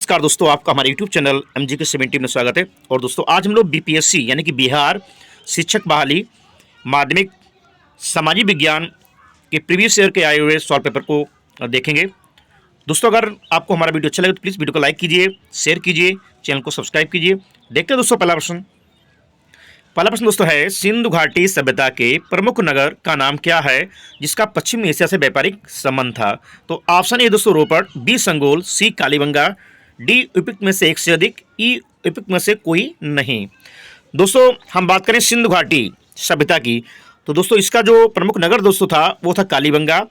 नमस्कार दोस्तों, आपका हमारे YouTube चैनल MGK 70 में स्वागत है। और दोस्तों आज हम लोग BPSC यानी कि बिहार शिक्षक बहाली माध्यमिक सामाजिक विज्ञान के प्रीवियस ईयर के आए हुए सॉल्व पेपर को देखेंगे। दोस्तों अगर आपको हमारा वीडियो अच्छा लगे तो प्लीज़ वीडियो को लाइक कीजिए, शेयर कीजिए, चैनल को सब्सक्राइब कीजिए। देखते हैं दोस्तों पहला प्रश्न दोस्तों है, सिंधु घाटी सभ्यता के प्रमुख नगर का नाम क्या है जिसका पश्चिमी एशिया से व्यापारिक संबंध था। तो ऑप्शन ए दोस्तों रोपड़, बी संगोल, सी कालीबंगा, डी उपयुक्त में से एक से अधिक, ई उपयुक्त में से कोई नहीं। दोस्तों हम बात करें सिंधु घाटी सभ्यता की, तो दोस्तों इसका जो प्रमुख नगर दोस्तों था वो था कालीबंगा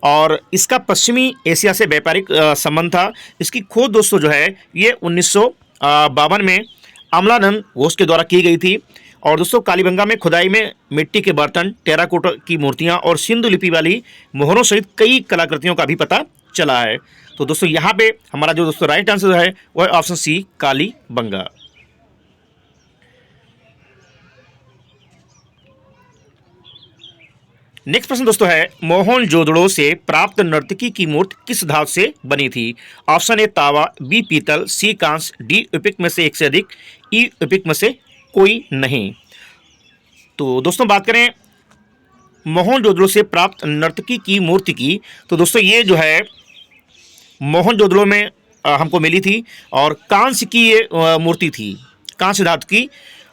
और इसका पश्चिमी एशिया से व्यापारिक संबंध था। इसकी खोज दोस्तों जो है ये 1952 में अमलानंद घोष के द्वारा की गई थी। और दोस्तों कालीबंगा में खुदाई में मिट्टी के बर्तन, टेराकोटा की मूर्तियां और सिंधु लिपि वाली मोहरों सहित कई कलाकृतियों का भी पता चला है। तो दोस्तों यहाँ पे हमारा जो दोस्तों राइट आंसर है वो है ऑप्शन सी कालीबंगा। नेक्स्ट प्रश्न दोस्तों है, मोहनजोदड़ो से प्राप्त नर्तकी की मूर्ति किस धातु से बनी थी। ऑप्शन ए तांबा, बी पीतल, सी कांस्य, डी उपयुक्त में से एक से अधिक, ई उपयुक्त में से कोई नहीं। तो दोस्तों बात करें मोहनजोदड़ो से प्राप्त नर्तकी की मूर्ति की, तो दोस्तों ये जो है मोहनजोदड़ो में हमको मिली थी और कांस्य की ये मूर्ति थी, कांस्य धातु की।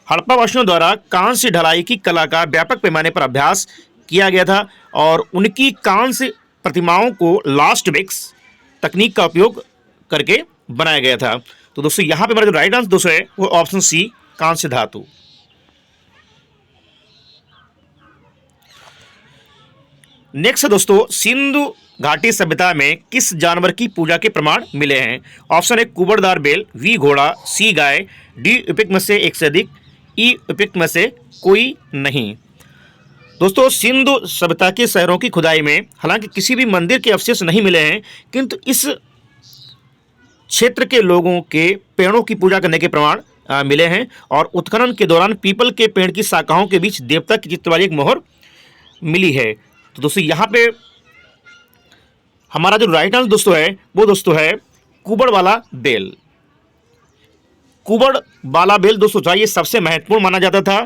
हड़प्पावासियों द्वारा कांस्य ढलाई की कला का व्यापक पैमाने पर अभ्यास किया गया था और उनकी कांस्य प्रतिमाओं को लास्ट वेक्स तकनीक का उपयोग करके बनाया गया था। तो दोस्तों यहाँ पे हमारा जो राइट आंसर दोस्तों है वो ऑप्शन सी कांस्य धातु। नेक्स्ट है दोस्तों, सिंधु घाटी सभ्यता में किस जानवर की पूजा के प्रमाण मिले हैं। ऑप्शन ए कुबड़दार बैल, बी घोड़ा, सी गाय, डी उपयुक्त में से एक से अधिक, ई उपयुक्त में से कोई नहीं। दोस्तों सिंधु सभ्यता के शहरों की खुदाई में हालांकि किसी भी मंदिर के अवशेष नहीं मिले हैं, किंतु इस क्षेत्र के लोगों के पेड़ों की पूजा करने के प्रमाण मिले हैं और उत्खनन के दौरान पीपल के पेड़ की शाखाओं के बीच देवता की चित्र वाली एक मोहर मिली है। तो दोस्तों यहाँ पे हमारा जो राइट आंसर दोस्तों है वो दोस्तों है कुबड़ वाला बेल। कुबड़ वाला बेल दोस्तों ये सबसे महत्वपूर्ण माना जाता था।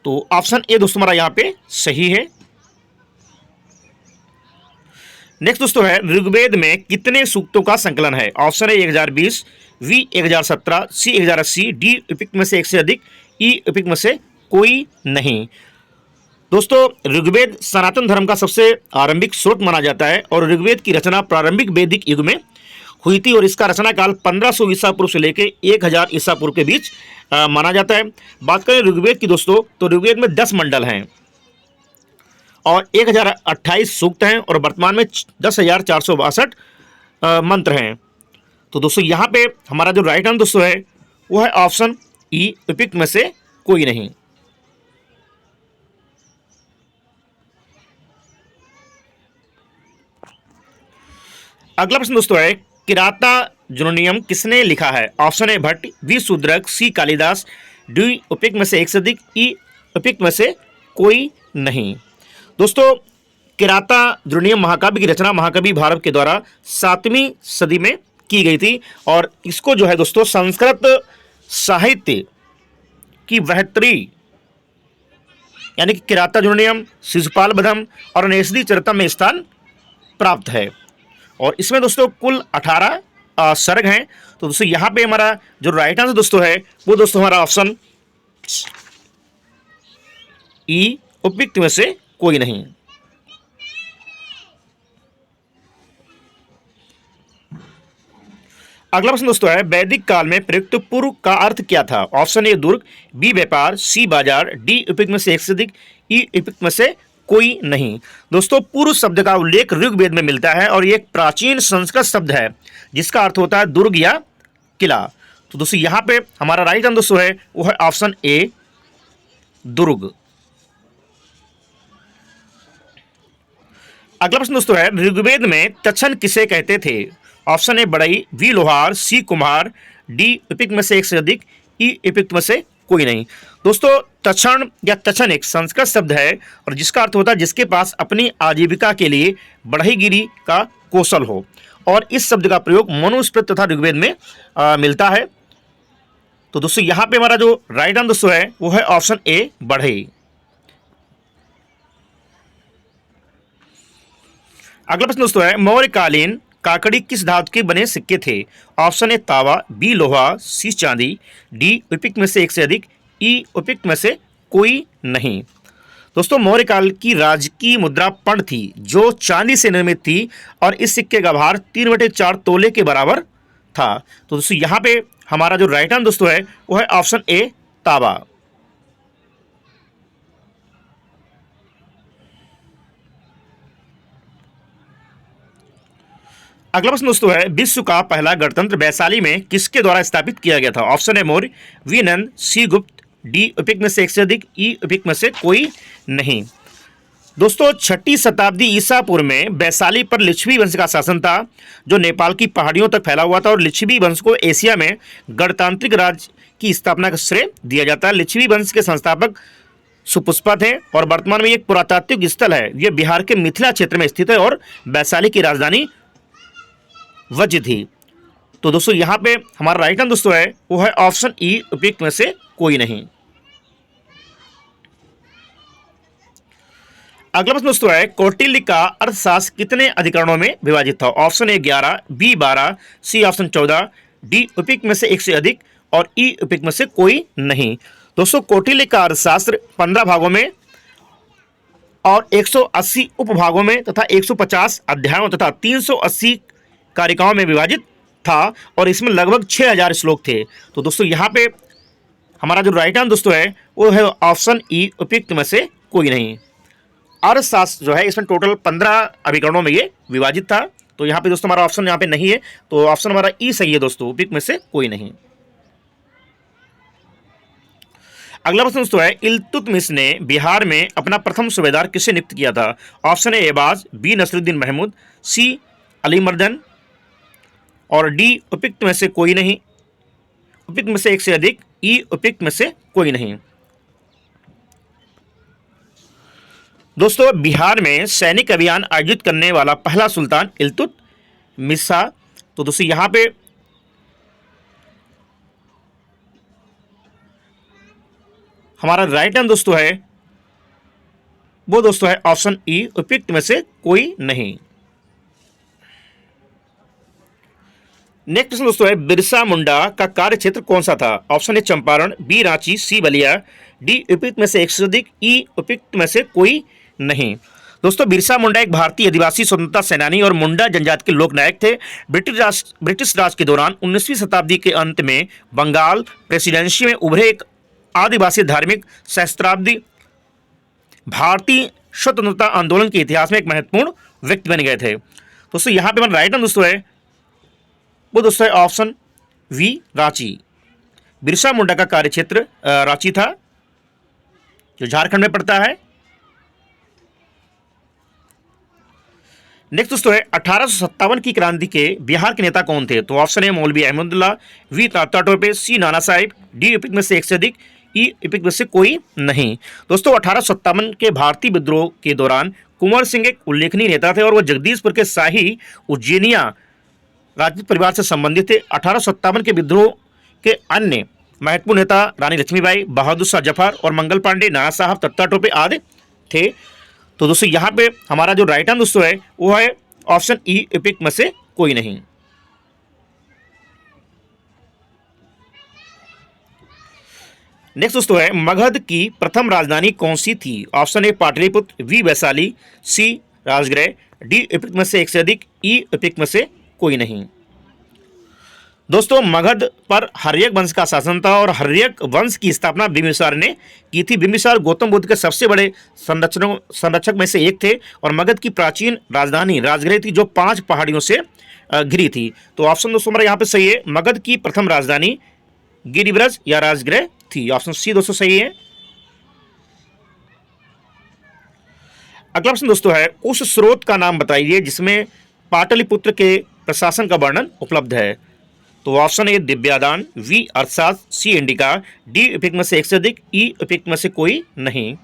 तो ऑप्शन ए दोस्तों हमारा यहाँ पे सही है। नेक्स्ट दोस्तों है, ऋग्वेद में कितने सूक्तों का संकलन है। Option A 1020, B 1017, C 1080, D उपयुक्त में से एक से अधिक, ई उपयुक्त में से कोई नहीं। दोस्तों ऋग्वेद सनातन धर्म का सबसे आरंभिक स्रोत माना जाता है और ऋग्वेद की रचना प्रारंभिक वैदिक युग में हुई थी और इसका रचना काल 1500 ईसा पूर्व से लेकर 1000 ईसा पूर्व के बीच माना जाता है। बात करें ऋग्वेद की दोस्तों, तो ऋग्वेद में 10 मंडल हैं और 1028 सूक्त हैं और वर्तमान में 10,462 मंत्र हैं। तो दोस्तों यहाँ पे हमारा जो राइट आंसर दोस्तों है वो है ऑप्शन ई उपयुक्त में से कोई नहीं। अगला प्रश्न दोस्तों है, किराता जुनूनियम किसने लिखा है। Option A Bhatt, B Shudrak, C Kalidas, D उपयुक्त में से एक से अधिक, ई उपयुक्त में से कोई नहीं। दोस्तों किराता जुनूनियम महाकाव्य की रचना महाकवि भारत के द्वारा 7वीं सदी में की गई थी और इसको जो है दोस्तों संस्कृत साहित्य की बेहतरी यानी कि किराता जुनूनियम, शिशुपाल बधम और नेषदी चरितम में स्थान प्राप्त है और इसमें दोस्तों कुल 18 सर्ग हैं। तो दोस्तों यहाँ पे हमारा जो राइट आंसर दोस्तों है वो दोस्तों हमारा ऑप्शन ई उपयुक्त में से कोई नहीं। अगला प्रश्न दोस्तों है, वैदिक काल में प्रयुक्त पूर्व का अर्थ क्या था। ऑप्शन ए दुर्ग, बी व्यापार, सी बाजार, डी उपयुक्त में से एक से अधिक, ई उपयुक्त में से कोई नहीं। दोस्तों पूर्व शब्द का उल्लेख ऋग्वेद में मिलता है और ये एक प्राचीन संस्कृत शब्द है जिसका अर्थ होता है दुर्ग या किला। तो दोस्तों यहाँ पे हमारा राइट आंसर दोस्तों है वो है ऑप्शन ए दुर्ग। अगला प्रश्न दोस्तों है, ऋग्वेद में तक्षण किसे कहते थे। ऑप्शन ए बढ़ई, बी लोहार, सी कुम्हार, डी उपयुक्त में से एक से अधिक, ई उपयुक्त में से कोई नहीं। दोस्तों तक्षण या तक्षण एक संस्कृत शब्द है और जिसका अर्थ होता है जिसके पास अपनी आजीविका के लिए बढ़ईगिरी का कौशल हो और इस शब्द का प्रयोग मनुस्मृति तथा ऋग्वेद में मिलता है। तो दोस्तों यहाँ पे हमारा जो राइट आंसर दोस्तों है वो है ऑप्शन ए, बढ़ई। अगला प्रश्न दोस्तों है, मौर्यकालीन काकड़ी किस धातु के बने सिक्के थे? ऑप्शन ए तांबा, बी लोहा, सी चांदी, डी उपयुक्त में से एक से अधिक, ई उपयुक्त में से कोई नहीं। दोस्तों मौर्यकाल की राजकीय मुद्रा पण थी जो चांदी से निर्मित थी और इस सिक्के का भार 3/4 तोले के बराबर था। तो दोस्तों यहाँ पे हमारा जो राइट आंसर दोस्तों है वो है ऑप्शन ए, तांबा। अगला प्रश्न दोस्तों है, विश्व का पहला गणतंत्र वैशाली में किसके द्वारा स्थापित किया गया था? ऑप्शन ए मौर्य, वी नंद, सी गुप्त, डी उपयुक्त में से एक से अधिक, ई उपयुक्त में से कोई नहीं। दोस्तों 6ठी शताब्दी ईसा पूर्व में वैशाली पर लिच्छवी वंश का शासन था जो नेपाल की पहाड़ियों तक फैला हुआ था और लिच्छवी वंश को एशिया में गणतांत्रिक राज्य की स्थापना का श्रेय दिया जाता है। लिच्छवी वंश के संस्थापक सुपुष्पा थे और वर्तमान में एक पुरातात्विक स्थल है। यह बिहार के मिथिला क्षेत्र में स्थित है और वैशाली की राजधानी वज्र थी। तो दोस्तों यहाँ पे हमारा राइट आंसर दोस्तों है वो है ऑप्शन ई, उपयुक्त में से कोई नहीं। अगला प्रश्न दोस्तों है, कौटिल्य का अर्थशास्त्र कितने अधिकरणों में विभाजित था? Option A 11, B 12, C option 14, D उपयुक्त में से एक से अधिक और ई उपयुक्त में से कोई नहीं। दोस्तों कौटिल्य का अर्थशास्त्र 15 भागों में और 180 उपभागों में तथा 150 अध्यायों तथा 380 कारिकाओं में विभाजित था और इसमें लगभग 6000 श्लोक थे। तो दोस्तों यहाँ पे हमारा जो राइट आंसर दोस्तों है वो है ऑप्शन ई, उपयुक्त में से कोई नहीं। अर्थशास्त्र जो है इसमें टोटल 15 अभिकरणों में ये विभाजित था। तो यहाँ पे दोस्तों हमारा ऑप्शन यहाँ पे नहीं है, तो ऑप्शन हमारा ई सही है दोस्तों, उपयुक्त में से कोई नहीं। अगला प्रश्न दोस्तों है, इल्तुतमिश ने बिहार में अपना प्रथम सूबेदार किसे नियुक्त किया था? ऑप्शन ए एबाज, बी नसरुद्दीन महमूद, सी अलीमर्दन और डी उपयुक्त में से कोई नहीं, उपयुक्त में से एक से अधिक, ई उपयुक्त में से कोई नहीं। दोस्तों बिहार में सैनिक अभियान आयोजित करने वाला पहला सुल्तान इल्तुतमिश था। तो दोस्तों यहाँ पे हमारा राइट आंसर दोस्तों है वो दोस्तों है ऑप्शन ई, उपयुक्त में से कोई नहीं। नेक्स्ट प्रश्न दोस्तों है, बिरसा मुंडा का कार्य क्षेत्र कौन सा था? Option A Champaran, B Ranchi, C Ballia, D उपयुक्त में से एक से अधिक, ई उपयुक्त में से कोई नहीं। दोस्तों बिरसा मुंडा एक भारतीय आदिवासी स्वतंत्रता सेनानी और मुंडा जनजाति के लोकनायक थे। ब्रिटिश राज के दौरान 19वीं शताब्दी के अंत में बंगाल प्रेसिडेंसी में उभरे एक आदिवासी धार्मिक सहस्त्राब्दी भारतीय स्वतंत्रता आंदोलन के इतिहास में एक महत्वपूर्ण व्यक्ति बन गए थे। दोस्तों यहाँ पे हमारा राइट आंसर दोस्तों है वो दोस्तों है ऑप्शन वी, रांची। बिरसा मुंडा का कार्यक्षेत्र रांची था जो झारखंड में पड़ता है। नेक्स्ट दोस्तों है, 1857 की क्रांति के बिहार के नेता कौन थे? तो ऑप्शन ए मौलवी Ahmadullah, we Tatya Tope, C Nana Sahib, D उपयुक्त में से एक से अधिक, ई उपयुक्त में से कोई नहीं। दोस्तों 1857 के भारतीय विद्रोह के दौरान कुंवर सिंह एक उल्लेखनीय नेता थे और वह जगदीशपुर के शाही उज्जैनिया राजपूत परिवार से संबंधित थे। 1857 के विद्रोह के अन्य महत्वपूर्ण नेता रानी लक्ष्मीबाई, बहादुर शाह जफर और मंगल पांडे, नाना साहब, तात्या टोपे आदि थे। तो दोस्तों यहाँ पे हमारा जो राइट आंसर दोस्तों है वो है ऑप्शन ई, उपयुक्त में से कोई नहीं। नेक्स्ट दोस्तों है, मगध की प्रथम राजधानी कौन सी थी? Option A Pataliputra, B Vaishali, C Rajgriha, D उपयुक्त में से एक से अधिक, ई उपयुक्त में से कोई नहीं। दोस्तों मगध पर हर्यक वंश का शासन था और हर्यक वंश की स्थापना बिंबिसार ने की थी। बिंबिसार गौतम बुद्ध के सबसे बड़े संरक्षक में से एक थे और मगध की प्राचीन राजधानी राजगृह थी जो 5 पहाड़ियों से घिरी थी। तो ऑप्शन दोस्तों हमारा यहाँ पे सही है, मगध की प्रथम राजधानी गिरिब्रज या राजगृह थी। ऑप्शन सी दोस्तों सही है। अगला प्रश्न दोस्तों है, उस स्रोत का नाम बताइए जिसमें पाटलिपुत्र के प्रशासन का वर्णन उपलब्ध है। तो ऑप्शन ए दिव्यादान, वी अर्थशास्त्र, सी इंडिका, डी उपयुक्त में से एक से अधिक, ई उपयुक्त में से कोई नहीं।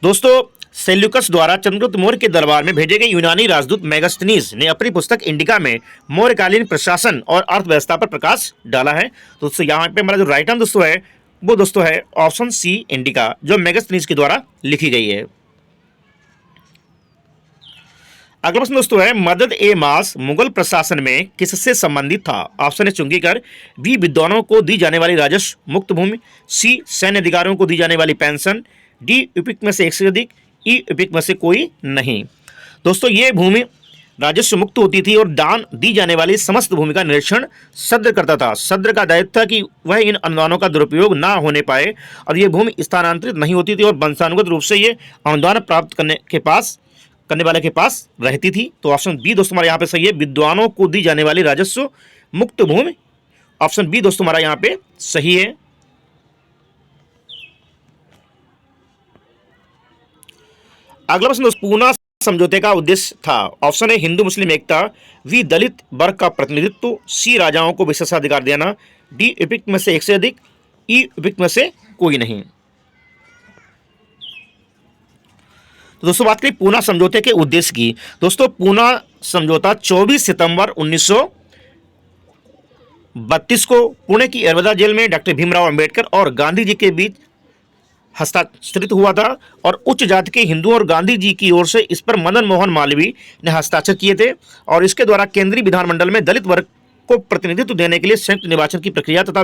दोस्तों सेल्यूकस द्वारा चंद्रगुप्त मौर्य के दरबार में भेजे गए यूनानी राजदूत मेगास्थनीज ने अपनी पुस्तक इंडिका में मौर्यकालीन प्रशासन और अर्थव्यवस्था पर प्रकाश डाला है। तो दोस्तों यहाँ पे हमारा जो राइट आंसर दोस्तों है वो दोस्तों है ऑप्शन सी इंडिका, जो मेगास्थनीज के द्वारा लिखी गई है। अगला प्रश्न दोस्तों है मदद ए मास मुगल प्रशासन में किससे संबंधित था? ऑप्शन है चुंगीकर, बी विद्वानों को दी जाने वाली राजस्व मुक्त भूमि, सी सैन्य अधिकारियों को दी जाने वाली पेंशन, डी उपयुक्त में से एक से अधिक, ई उपयुक्त में से कोई नहीं। दोस्तों ये भूमि राजस्व मुक्त होती थी और दान दी जाने वाली समस्त भूमि का निरीक्षण सद्र करता था। सद्र का दायित्व था कि वह इन अनुदानों का दुरुपयोग ना होने पाए और ये भूमि स्थानांतरित नहीं होती थी और वंशानुगत रूप से ये अनुदान प्राप्त करने वाले के पास रहती थी। तो ऑप्शन बी दोस्तों हमारा यहाँ पे सही है, विद्वानों को दी जाने वाली राजस्व मुक्त भूमि। ऑप्शन बी दोस्तों हमारा यहाँ पे सही है। अगला प्रश्न दोस्तों पूना समझौते का उद्देश्य था? ऑप्शन है हिंदू मुस्लिम एकता, वी दलित वर्ग का प्रतिनिधित्व, सी राजाओं को विशेषाधिकार देना, डी उपयुक्त में से एक से अधिक, ई उपयुक्त में से कोई नहीं। तो दोस्तों बात करें पूना समझौते के उद्देश्य की। दोस्तों पूना समझौता 24 सितंबर 1932 को पुणे की अरवदा जेल में डॉक्टर भीमराव अंबेडकर और गांधी जी के बीच हस्ताक्षरित हुआ था और उच्च जाति के हिंदुओं और गांधी जी की ओर से इस पर मदन मोहन मालवीय ने हस्ताक्षर किए थे और इसके द्वारा केंद्रीय विधानमंडल में दलित वर्ग को प्रतिनिधित्व देने के लिए संयुक्त निर्वाचन की प्रक्रिया तथा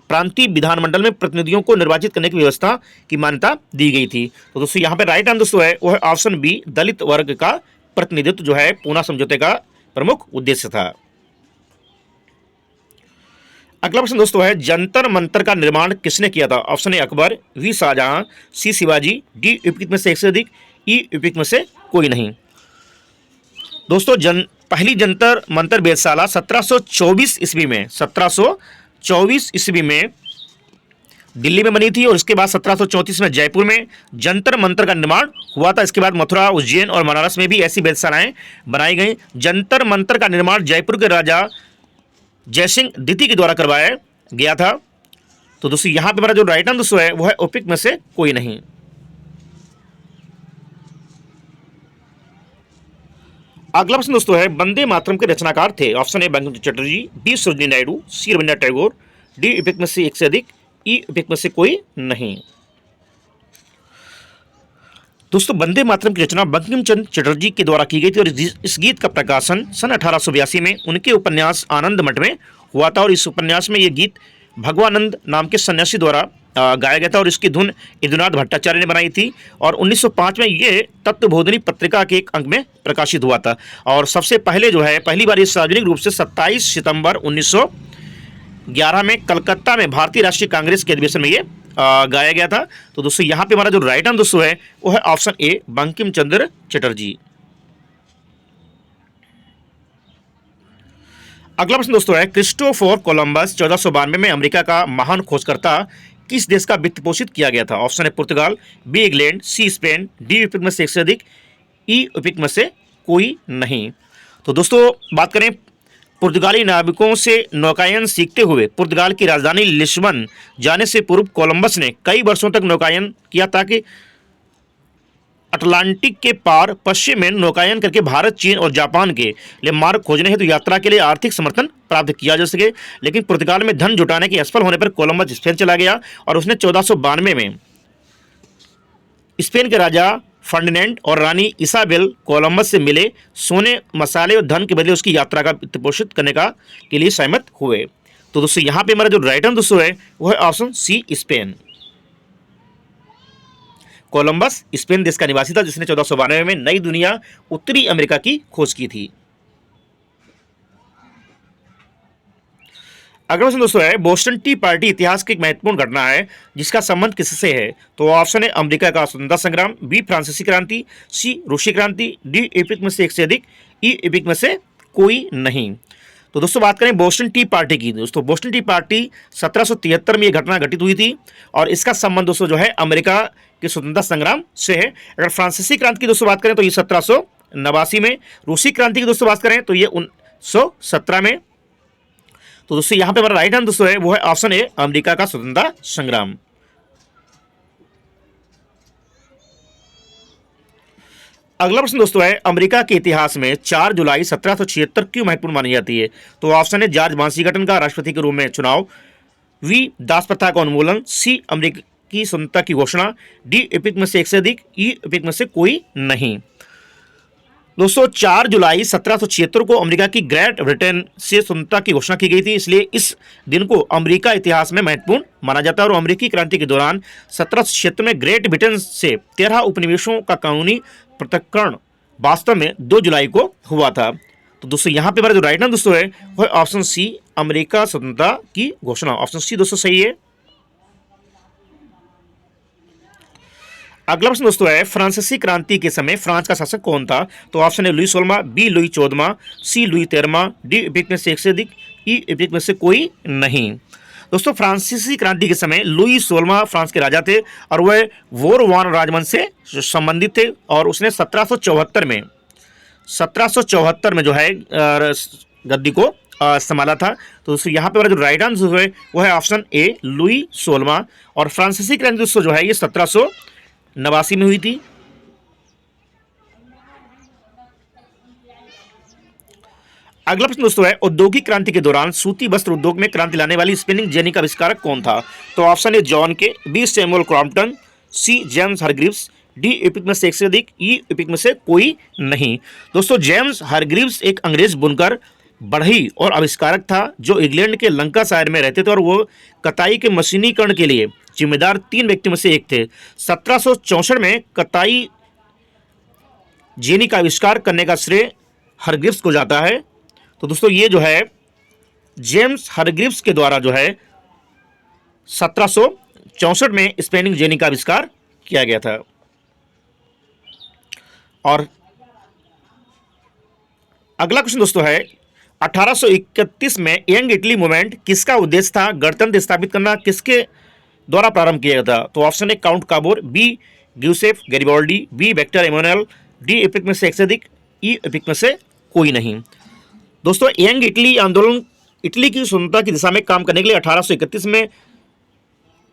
प्रांतीय विधानमंडल में प्रतिनिधियों को निर्वाचित करने की व्यवस्था की मान्यता दी गई थी। तो दोस्तों यहाँ पे राइट आंसर दोस्तों है वो है ऑप्शन बी, दलित वर्ग का प्रतिनिधित्व जो है पूना समझौते का प्रमुख उद्देश्य था। अगला प्रश्न दोस्तों है जंतर मंतर का निर्माण किसने किया था? Option A Akbar, B Shahjahan, C Shivaji, D उपयुक्त में से एक से अधिक, ई उपयुक्त में से कोई नहीं। दोस्तों पहली जंतर मंतर वेधशाला 1724 ईस्वी में दिल्ली में बनी थी और इसके बाद 1734 में जयपुर में जंतर मंतर का निर्माण हुआ था। इसके बाद मथुरा, उज्जैन और बनारस में भी ऐसी वेधशालाएं बनाई गई। जंतर मंतर का निर्माण जयपुर के राजा जयसिंह द्वितीय के द्वारा करवाया गया था। तो दोस्तों यहाँ पे हमारा जो राइट आंसर दोस्तों है वो है उपयुक्त में से कोई नहीं। अगला प्रश्न दोस्तों है वंदे मातरम के रचनाकार थे? Option A Bankim Chandra Chatterjee, B Sarojini Naidu, C Rabindranath Tagore, D उपयुक्त में से एक से अधिक, ई उपयुक्त में से कोई नहीं। दोस्तों वंदे मातरम की रचना बंकिम चंद्र चटर्जी के द्वारा की गई थी और इस गीत का प्रकाशन सन 1882 में उनके उपन्यास आनंद मठ में हुआ था और इस उपन्यास में ये गीत भगवानंद नाम के सन्यासी द्वारा गाया गया था और इसकी धुन यदुनाथ भट्टाचार्य ने बनाई थी और 1905 में ये तत्वबोधिनी पत्रिका के एक अंक में प्रकाशित हुआ था और सबसे पहले जो है पहली बार ये सार्वजनिक रूप से 27 सितंबर 1911 में कलकत्ता में भारतीय राष्ट्रीय कांग्रेस के अधिवेशन में ये गाया गया था। तो दोस्तों यहाँ पे हमारा जो राइट आंसर दोस्तों है वो है ऑप्शन ए बंकिम चंद्र चटर्जी। अगला प्रश्न दोस्तों है क्रिस्टोफर कोलंबस 1492 में अमेरिका का महान खोजकर्ता किस देश का वित्त पोषित किया गया था? ऑप्शन है पुर्तगाल, B England, C Spain, D उपयुक्त में से एक से अधिक, ई उपयुक्त में से कोई नहीं। तो दोस्तों बात करें पुर्तगाली नाविकों से नौकायन सीखते हुए पुर्तगाल की राजधानी लिस्बन जाने से पूर्व कोलंबस ने कई वर्षों तक नौकायन किया ताकि अटलांटिक के पार पश्चिम में नौकायन करके भारत, चीन और जापान के लिए मार्ग खोजने हेतु यात्रा के लिए आर्थिक समर्थन प्राप्त किया जा सके। लेकिन पुर्तगाल में धन जुटाने के असफल होने पर कोलंबस स्पेन चला गया और उसने 1492 में स्पेन के राजा फर्डिनेंड और रानी इसाबेल कोलंबस से मिले सोने, मसाले और धन के बदले उसकी यात्रा का वित्त पोषित करने के लिए सहमत हुए। तो दोस्तों यहाँ पे हमारा जो राइट आंसर दोस्तों है वो है option C Spain. Columbus Spain देश का निवासी था जिसने 1492 में नई दुनिया उत्तरी अमेरिका की खोज की थी। अगला प्रश्न दोस्तों है बोस्टन टी पार्टी इतिहास की एक महत्वपूर्ण घटना है जिसका संबंध किससे है? तो ऑप्शन है अमेरिका का स्वतंत्रता संग्राम, बी फ्रांसीसी क्रांति, सी रूसी क्रांति, डी उपयुक्त में से एक से अधिक, ई उपयुक्त में से कोई नहीं। तो दोस्तों बात करें बोस्टन टी पार्टी की। दोस्तों बोस्टन टी पार्टी 1773 में यह घटना घटित हुई थी और इसका संबंध दोस्तों जो है अमेरिका के स्वतंत्रता संग्राम से है। अगर फ्रांसीसी क्रांति की दोस्तों बात करें तो ये 1789 में, रूसी क्रांति की दोस्तों बात करें तो ये 1917 में। तो दोस्तों यहाँ पे हमारा राइट आंसर दोस्तों है वो है ऑप्शन ए अमेरिका का स्वतंत्रता संग्राम। अगला प्रश्न दोस्तों है, अमेरिका के इतिहास में 4 जुलाई 1776 क्यों महत्वपूर्ण मानी जाती है? तो ऑप्शन है जॉर्ज वाशिंगटन का राष्ट्रपति के रूप में चुनाव, वी दास प्रथा का उन्मूलन, सी अमेरिकी स्वतंत्रता की घोषणा, डी एपिक में से एक से अधिक, ई एपिक में से कोई नहीं। दोस्तों 4 जुलाई 1776 को अमेरिका की ग्रेट ब्रिटेन से स्वतंत्रता की घोषणा की गई थी, इसलिए इस दिन को अमेरिका इतिहास में महत्वपूर्ण माना जाता है। और अमेरिकी क्रांति के दौरान 1776 में ग्रेट ब्रिटेन से 13 उपनिवेशों का कानूनी पृथक्करण वास्तव में 2 जुलाई को हुआ था। तो दोस्तों यहाँ पे हमारा जो राइट आंसर दोस्तों है वह ऑप्शन सी, अमेरिका स्वतंत्रता की घोषणा। ऑप्शन सी दोस्तों सही है। अगला प्रश्न दोस्तों है, फ्रांसीसी क्रांति के समय फ्रांस का शासक कौन था? तो ऑप्शन है लुई 16वां, बी लुई 14वां, सी लुई 13वां, डी एपिक में से एक से अधिक, ई एपिक में से कोई नहीं। दोस्तों फ्रांसीसी क्रांति के समय लुई 16वां फ्रांस के राजा थे और वह वोरवान राजवंश से संबंधित थे और उसने 1774 में जो है गद्दी को संभाला था। तो दोस्तों यहाँ पे हमारा जो राइट आंसर है वो है ऑप्शन ए, लुई 16वां। और फ्रांसीसी क्रांति दोस्तों जो है ये 1789 में हुई थी। अगला प्रश्न दोस्तों है, औद्योगिक क्रांति के दौरान सूती वस्त्र उद्योग में क्रांति लाने वाली स्पिनिंग जेनी का आविष्कारक कौन था? तो option A John Kay, B Samuel Crompton, C James Hargreaves, D एपिक में से एक से अधिक, ई एपिक में से कोई नहीं। दोस्तों जेम्स हारग्रीव्स एक अंग्रेज बुनकर, बढ़ई और आविष्कारक था जो इंग्लैंड के लंकाशायर में रहते थे और वो कताई के मशीनीकरण के लिए जिम्मेदार 3 व्यक्तियों में से एक थे। 1764 में कताई जेनी का आविष्कार करने का श्रेय हारग्रीव्स को जाता है। तो दोस्तों ये जो है जेम्स हारग्रीव्स के द्वारा जो है 1764 में स्पिनिंग जेनी का आविष्कार किया गया था। और अगला क्वेश्चन दोस्तों है, 1831 में यंग इटली मूवमेंट किसका उद्देश्य था? गणतंत्र स्थापित करना किसके द्वारा प्रारंभ किया गया था? तो ऑप्शन है count Cavour, B Giuseppe Garibaldi, B Victor Emmanuel, D एपिक में से एक से अधिक, ई एपिक में से कोई नहीं। दोस्तों यंग इटली आंदोलन इटली की स्वतंत्रता की दिशा में काम करने के लिए 1831 में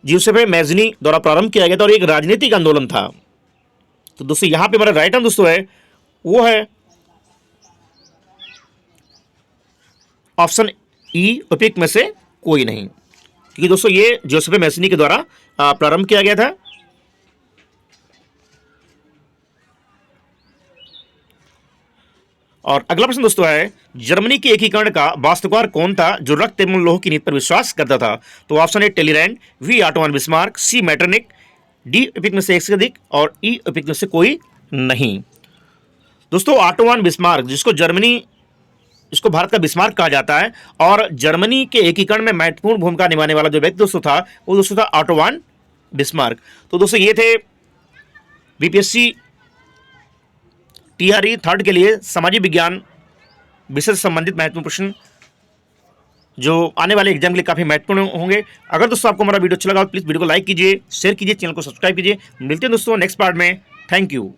ज्यूसेppe मैज़नी द्वारा प्रारंभ किया गया था और एक राजनीतिक आंदोलन था। तो दोस्तों यहाँ पे हमारा राइट आंसर दोस्तों है वो है ऑप्शन ई, एपिक में से कोई नहीं, क्योंकि दोस्तों ये ज्यूसेppe मैज़नी के द्वारा प्रारंभ किया गया था। और अगला प्रश्न दोस्तों है, जर्मनी के एकीकरण का वास्तुकार कौन था जो रक्त एवं लोह की नीति पर विश्वास करता था? तो ऑप्शन है Talleyrand, B Otto von Bismarck, C Metternich, D एपिक में से एक से अधिक और ई एपिक में से कोई नहीं। दोस्तों ऑटो वन बिस्मार्क इसको भारत का बिस्मार्क कहा जाता है और जर्मनी के एकीकरण में महत्वपूर्ण भूमिका निभाने वाला जो व्यक्ति दोस्तों था वो दोस्तों था ऑटो वन बिस्मार्क। तो दोस्तों ये थे बीपीएससी टीआरई 3rd के लिए सामाजिक विज्ञान विषय से संबंधित महत्वपूर्ण प्रश्न जो आने वाले एग्जाम के लिए काफी महत्वपूर्ण होंगे। अगर दोस्तों आपको हमारा वीडियो अच्छा लगा तो प्लीज वीडियो को लाइक कीजिए, शेयर कीजिए, चैनल को सब्सक्राइब कीजिए। मिलते हैं दोस्तों नेक्स्ट पार्ट में। Thank you.